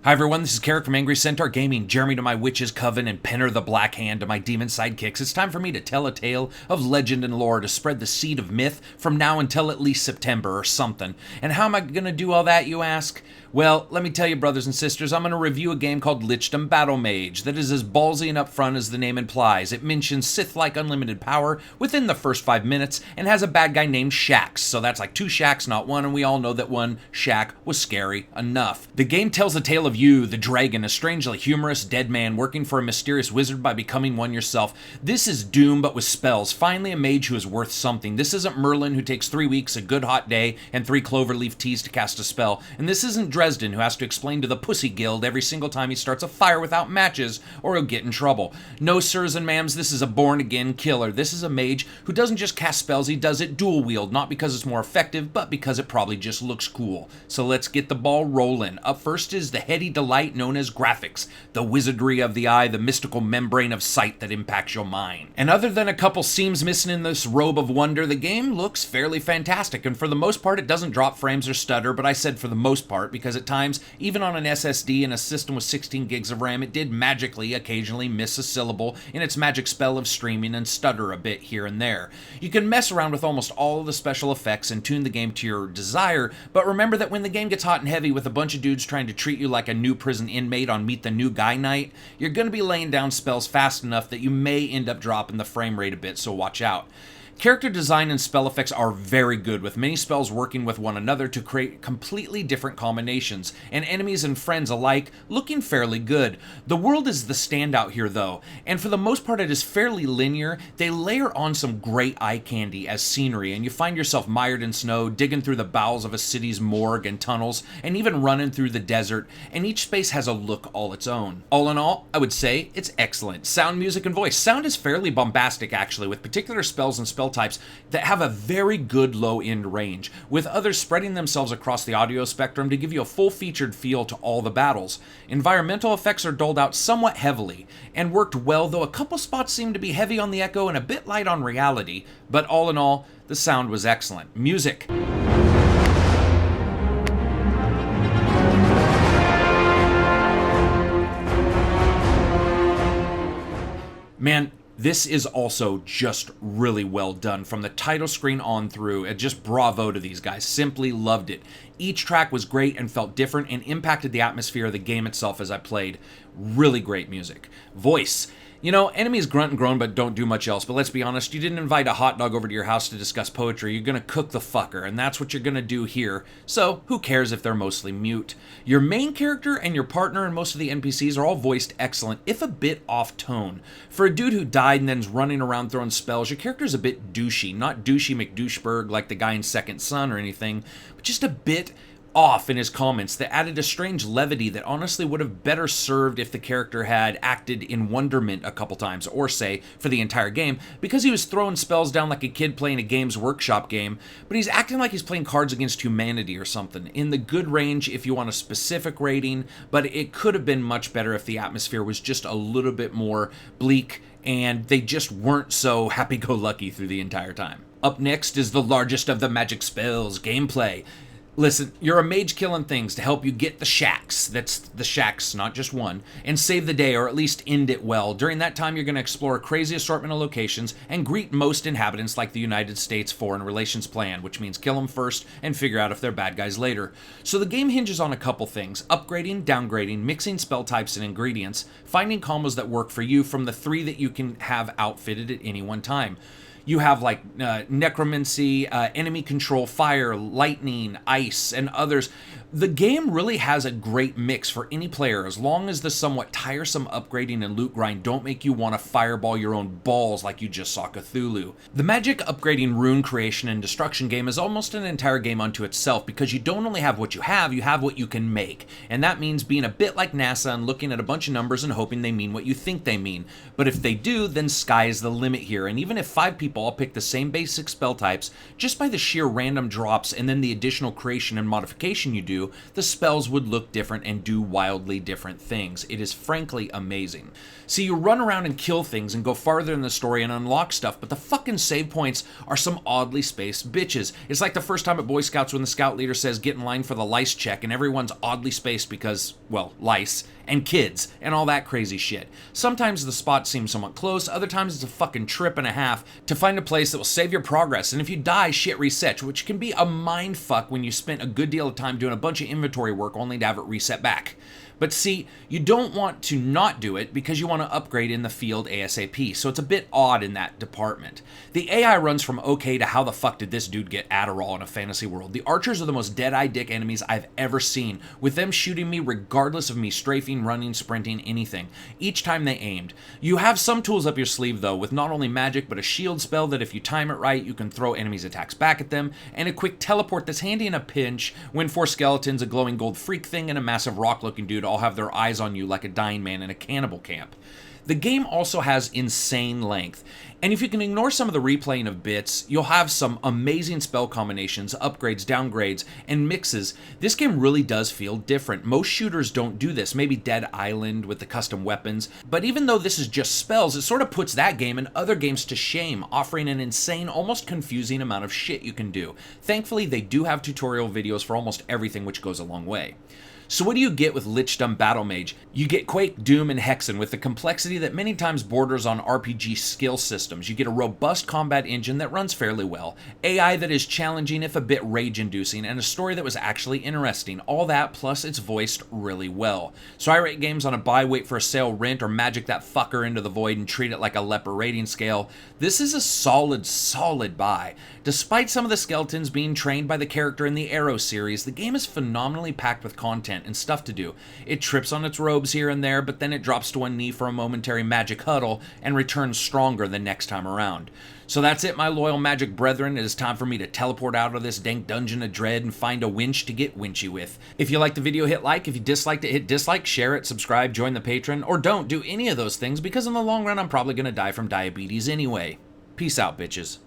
Hi everyone, this is Karak from Angrycentaurgaming, Jeremy to my Witch's Coven, and Penner the Black Hand to my demon sidekicks. It's time for me to tell a tale of legend and lore to spread the seed of myth from now until at least September or something. And how am I going to do all that, you ask? Well, let me tell you, brothers and sisters, I'm going to review a game called Lichdom Battlemage that is as ballsy and upfront as the name implies. It mentions Sith-like unlimited power within the first 5 minutes and has a bad guy named Shax. So that's like 2 Shax, not one, and we all know that one Shack was scary enough. The game tells the tale of you, the dragon, a strangely humorous dead man working for a mysterious wizard by becoming one yourself. This is Doom, but with spells. Finally, a mage who is worth something. This isn't Merlin, who takes 3 weeks, a good hot day, and 3 cloverleaf teas to cast a spell. And this isn't Dresden, who has to explain to the Pussy Guild every single time he starts a fire without matches, or he'll get in trouble. No, sirs and ma'ams, this is a born-again killer. This is a mage who doesn't just cast spells, he does it dual-wield, not because it's more effective, but because it probably just looks cool. So let's get the ball rolling. Up first is the heady delight known as graphics, the wizardry of the eye, the mystical membrane of sight that impacts your mind. And other than a couple seams missing in this robe of wonder, the game looks fairly fantastic, and for the most part it doesn't drop frames or stutter, but I said for the most part because at times, even on an SSD and a system with 16 gigs of RAM, it did magically occasionally miss a syllable in its magic spell of streaming and stutter a bit here and there. You can mess around with almost all of the special effects and tune the game to your desire, but remember that when the game gets hot and heavy with a bunch of dudes trying to treat you like a new prison inmate on Meet the New Guy night, you're going to be laying down spells fast enough that you may end up dropping the frame rate a bit, so watch out. Character design and spell effects are very good, with many spells working with one another to create completely different combinations, and enemies and friends alike looking fairly good. The world is the standout here though, and for the most part it is fairly linear. They layer on some great eye candy as scenery, and you find yourself mired in snow, digging through the bowels of a city's morgue and tunnels, and even running through the desert, and each space has a look all its own. All in all, I would say it's excellent. Sound, music, and voice. Sound is fairly bombastic actually, with particular spells and spell types that have a very good low-end range, with others spreading themselves across the audio spectrum to give you a full-featured feel to all the battles. Environmental effects are doled out somewhat heavily, and worked well, though a couple spots seem to be heavy on the echo and a bit light on reality, but all in all, the sound was excellent. Music. Man, this is also just really well done. From the title screen on through, just bravo to these guys. Simply loved it. Each track was great and felt different and impacted the atmosphere of the game itself as I played. Really great music. Voice. You know, enemies grunt and groan but don't do much else, but let's be honest, you didn't invite a hot dog over to your house to discuss poetry. You're gonna cook the fucker, and that's what you're gonna do here, so who cares if they're mostly mute. Your main character and your partner and most of the NPCs are all voiced excellent, if a bit off tone. For a dude who died and then's running around throwing spells, your character's a bit douchey. Not douchey McDoucheberg like the guy in Second Son or anything, but just a bit off in his comments that added a strange levity that honestly would have better served if the character had acted in wonderment a couple times, or say, for the entire game, because he was throwing spells down like a kid playing a Games Workshop game, but he's acting like he's playing Cards Against Humanity or something. In the good range if you want a specific rating, but it could have been much better if the atmosphere was just a little bit more bleak and they just weren't so happy-go-lucky through the entire time. Up next is the largest of the magic spells, gameplay. Listen, you're a mage killing things to help you get the shacks, that's the shacks, not just one, and save the day, or at least end it well. During that time, you're going to explore a crazy assortment of locations and greet most inhabitants like the United States Foreign Relations Plan, which means kill them first and figure out if they're bad guys later. So the game hinges on a couple things: upgrading, downgrading, mixing spell types and ingredients, finding combos that work for you from the 3 that you can have outfitted at any one time. You have like necromancy, enemy control, fire, lightning, ice, and others. The game really has a great mix for any player, as long as the somewhat tiresome upgrading and loot grind don't make you want to fireball your own balls like you just saw Cthulhu. The magic upgrading, rune creation, and destruction game is almost an entire game unto itself, because you don't only have what you have what you can make. And that means being a bit like NASA and looking at a bunch of numbers and hoping they mean what you think they mean. But if they do, then sky is the limit here, and even if 5 people example, I'll pick the same basic spell types, just by the sheer random drops and then the additional creation and modification you do, the spells would look different and do wildly different things. It is frankly amazing. See, you run around and kill things and go farther in the story and unlock stuff, but the fucking save points are some oddly spaced bitches. It's like the first time at Boy Scouts when the scout leader says get in line for the lice check and everyone's oddly spaced because, well, lice and kids and all that crazy shit. Sometimes the spot seems somewhat close, other times it's a fucking trip and a half to find a place that will save your progress, and if you die, shit resets, which can be a mind fuck when you spent a good deal of time doing a bunch of inventory work only to have it reset back. But see, you don't want to not do it because you want to upgrade in the field ASAP, so it's a bit odd in that department. The AI runs from okay to how the fuck did this dude get Adderall in a fantasy world. The archers are the most dead-eye dick enemies I've ever seen, with them shooting me regardless of me strafing, running, sprinting, anything, each time they aimed. You have some tools up your sleeve though, with not only magic but a shield spell that if you time it right, you can throw enemies' attacks back at them, and a quick teleport that's handy in a pinch when 4 skeletons, a glowing gold freak thing, and a massive rock-looking dude all have their eyes on you like a dying man in a cannibal camp. The game also has insane length, and if you can ignore some of the replaying of bits, you'll have some amazing spell combinations, upgrades, downgrades, and mixes. This game really does feel different. Most shooters don't do this, maybe Dead Island with the custom weapons, but even though this is just spells, it sort of puts that game and other games to shame, offering an insane, almost confusing amount of shit you can do. Thankfully, they do have tutorial videos for almost everything, which goes a long way. So what do you get with Lichdom Battlemage? You get Quake, Doom, and Hexen with the complexity that many times borders on RPG skill systems. You get a robust combat engine that runs fairly well, AI that is challenging if a bit rage-inducing, and a story that was actually interesting. All that plus it's voiced really well. So I rate games on a buy, wait for a sale, rent, or magic that fucker into the void and treat it like a leper rating scale. This is a solid buy. Despite some of the skeletons being trained by the character in the Arrow series, the game is phenomenally packed with content and stuff to do. It trips on its robes here and there, but then it drops to one knee for a momentary magic huddle and returns stronger the next time around. So that's it, my loyal magic brethren. It is time for me to teleport out of this dank dungeon of dread and find a winch to get winchy with. If you liked the video, hit like. If you disliked it, hit dislike, share it, subscribe, join the Patreon, or don't do any of those things because in the long run, I'm probably going to die from diabetes anyway. Peace out, bitches.